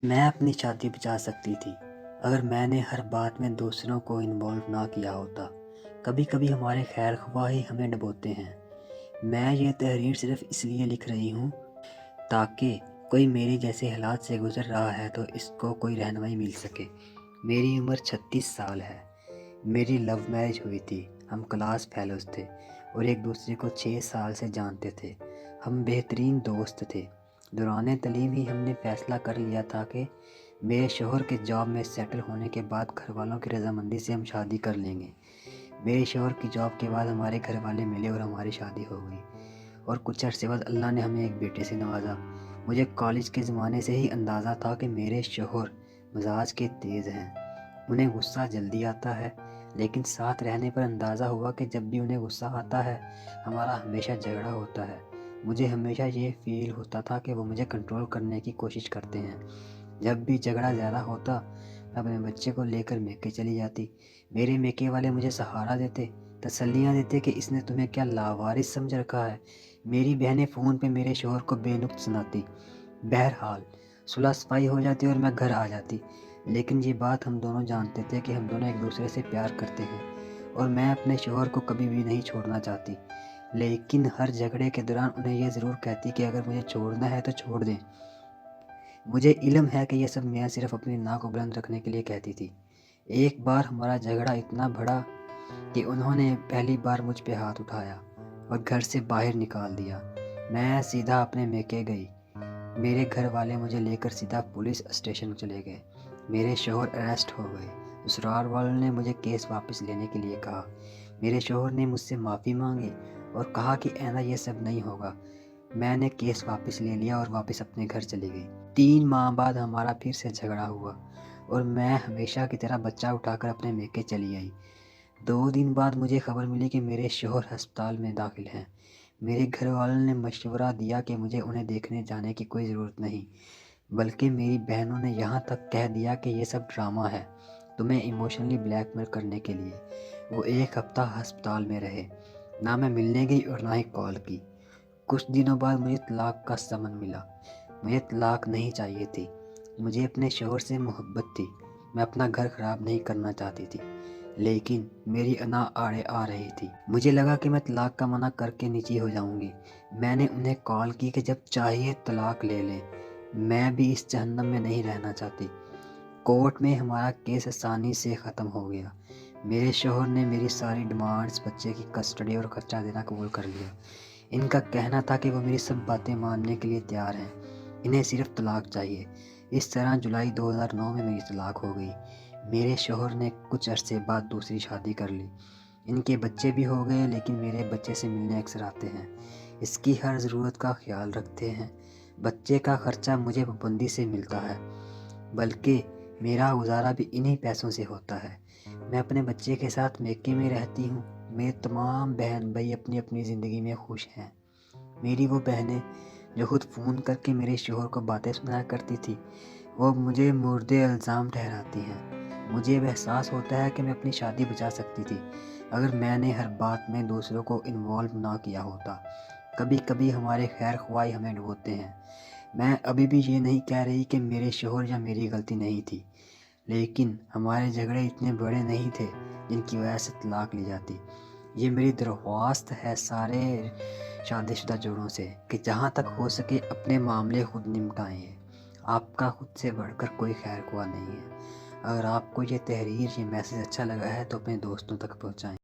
میں اپنی شادی بچا سکتی تھی اگر میں نے ہر بات میں دوسروں کو انوالو نہ کیا ہوتا۔ کبھی کبھی ہمارے خیر خواہ ہی ہمیں ڈبوتے ہیں۔ میں یہ تحریر صرف اس لیے لکھ رہی ہوں تاکہ کوئی میری جیسے حالات سے گزر رہا ہے تو اس کو کوئی رہنمائی مل سکے۔ میری عمر 36 سال ہے۔ میری لو میرج ہوئی تھی۔ ہم کلاس فیلوز تھے اور ایک دوسرے کو 6 سال سے جانتے تھے۔ ہم بہترین دوست تھے۔ دوران تعلیم ہی ہم نے فیصلہ کر لیا تھا کہ میرے شوہر کے جاب میں سیٹل ہونے کے بعد گھر والوں کی رضامندی سے ہم شادی کر لیں گے۔ میرے شوہر کی جاب کے بعد ہمارے گھر والے ملے اور ہماری شادی ہو گئی، اور کچھ عرصے بعد اللہ نے ہمیں ایک بیٹے سے نوازا۔ مجھے کالج کے زمانے سے ہی اندازہ تھا کہ میرے شوہر مزاج کے تیز ہیں۔ انہیں غصہ جلدی آتا ہے، لیکن ساتھ رہنے پر اندازہ ہوا کہ جب بھی انہیں غصہ آتا ہے ہمارا ہمیشہ جھگڑا ہوتا ہے۔ مجھے ہمیشہ یہ فیل ہوتا تھا کہ وہ مجھے کنٹرول کرنے کی کوشش کرتے ہیں۔ جب بھی جھگڑا زیادہ ہوتا میں اپنے بچے کو لے کر میکے چلی جاتی۔ میرے میکے والے مجھے سہارا دیتے، تسلیاں دیتے کہ اس نے تمہیں کیا لاوارث سمجھ رکھا ہے۔ میری بہنیں فون پہ میرے شوہر کو بے نقط سناتی۔ بہرحال صلح صفائی ہو جاتی اور میں گھر آ جاتی، لیکن یہ بات ہم دونوں جانتے تھے کہ ہم دونوں ایک دوسرے سے پیار کرتے ہیں اور میں اپنے شوہر کو کبھی بھی نہیں چھوڑنا چاہتی۔ لیکن ہر جھگڑے کے دوران انہیں یہ ضرور کہتی کہ اگر مجھے چھوڑنا ہے تو چھوڑ دیں۔ مجھے علم ہے کہ یہ سب میں صرف اپنی ناک کو بلند رکھنے کے لیے کہتی تھی۔ ایک بار ہمارا جھگڑا اتنا بڑا کہ انہوں نے پہلی بار مجھ پہ ہاتھ اٹھایا اور گھر سے باہر نکال دیا۔ میں سیدھا اپنے میکے گئی۔ میرے گھر والے مجھے لے کر سیدھا پولیس اسٹیشن چلے گئے۔ میرے شوہر اریسٹ ہو گئے۔ سسرال والوں نے مجھے کیس واپس لینے کے لیے کہا۔ میرے شوہر نے مجھ سے معافی مانگی اور کہا کہ آئندہ یہ سب نہیں ہوگا۔ میں نے کیس واپس لے لیا اور واپس اپنے گھر چلی گئی۔ 3 ماہ بعد ہمارا پھر سے جھگڑا ہوا اور میں ہمیشہ کی طرح بچہ اٹھا کر اپنے میکے چلی آئی۔ 2 دن بعد مجھے خبر ملی کہ میرے شوہر ہسپتال میں داخل ہیں۔ میرے گھر والوں نے مشورہ دیا کہ مجھے انہیں دیکھنے جانے کی کوئی ضرورت نہیں، بلکہ میری بہنوں نے یہاں تک کہہ دیا کہ یہ سب ڈرامہ ہے، تمہیں ایموشنلی بلیک میل کرنے کے لیے۔ وہ 1 ہفتہ ہسپتال میں رہے۔ نہ میں ملنے گئی اور نہ ہی کال کی۔ کچھ دنوں بعد مجھے طلاق کا سمن ملا۔ مجھے طلاق نہیں چاہیے تھی۔ مجھے اپنے شوہر سے محبت تھی۔ میں اپنا گھر خراب نہیں کرنا چاہتی تھی، لیکن میری انا آڑے آ رہی تھی۔ مجھے لگا کہ میں طلاق کا منع کر کے نیچی ہو جاؤں گی۔ میں نے انہیں کال کی کہ جب چاہیے طلاق لے لیں، میں بھی اس جہنم میں نہیں رہنا چاہتی۔ کورٹ میں ہمارا کیس آسانی سے ختم ہو گیا۔ میرے شوہر نے میری ساری ڈیمانڈز، بچے کی کسٹڈی اور خرچہ دینا قبول کر لیا۔ ان کا کہنا تھا کہ وہ میری سب باتیں ماننے کے لیے تیار ہیں، انہیں صرف طلاق چاہیے۔ اس طرح جولائی 2009 میں میری طلاق ہو گئی۔ میرے شوہر نے کچھ عرصے بعد دوسری شادی کر لی۔ ان کے بچے بھی ہو گئے، لیکن میرے بچے سے ملنے اکثر آتے ہیں، اس کی ہر ضرورت کا خیال رکھتے ہیں۔ بچے کا خرچہ مجھے پابندی سے ملتا ہے، بلکہ میرا گزارا بھی انہی پیسوں سے ہوتا ہے۔ میں اپنے بچے کے ساتھ میکے میں رہتی ہوں۔ میرے تمام بہن بھائی اپنی اپنی زندگی میں خوش ہیں۔ میری وہ بہنیں جو خود فون کر کے میرے شوہر کو باتیں سنایا کرتی تھی، وہ مجھے مورد الزام ٹھہراتی ہیں۔ مجھے اب احساس ہوتا ہے کہ میں اپنی شادی بچا سکتی تھی اگر میں نے ہر بات میں دوسروں کو انوالو نہ کیا ہوتا۔ کبھی کبھی ہمارے خیر خواہ ہمیں ڈبوتے ہیں۔ میں ابھی بھی یہ نہیں کہہ رہی کہ میرے شوہر یا میری غلطی نہیں تھی، لیکن ہمارے جھگڑے اتنے بڑے نہیں تھے جن کی وجہ سے طلاق لی جاتی۔ یہ میری درخواست ہے سارے شادی شدہ جوڑوں سے کہ جہاں تک ہو سکے اپنے معاملے خود نمٹائیں۔ آپ کا خود سے بڑھ کر کوئی خیر خواہ نہیں ہے۔ اگر آپ کو یہ تحریر، یہ میسیج اچھا لگا ہے تو اپنے دوستوں تک پہنچائیں۔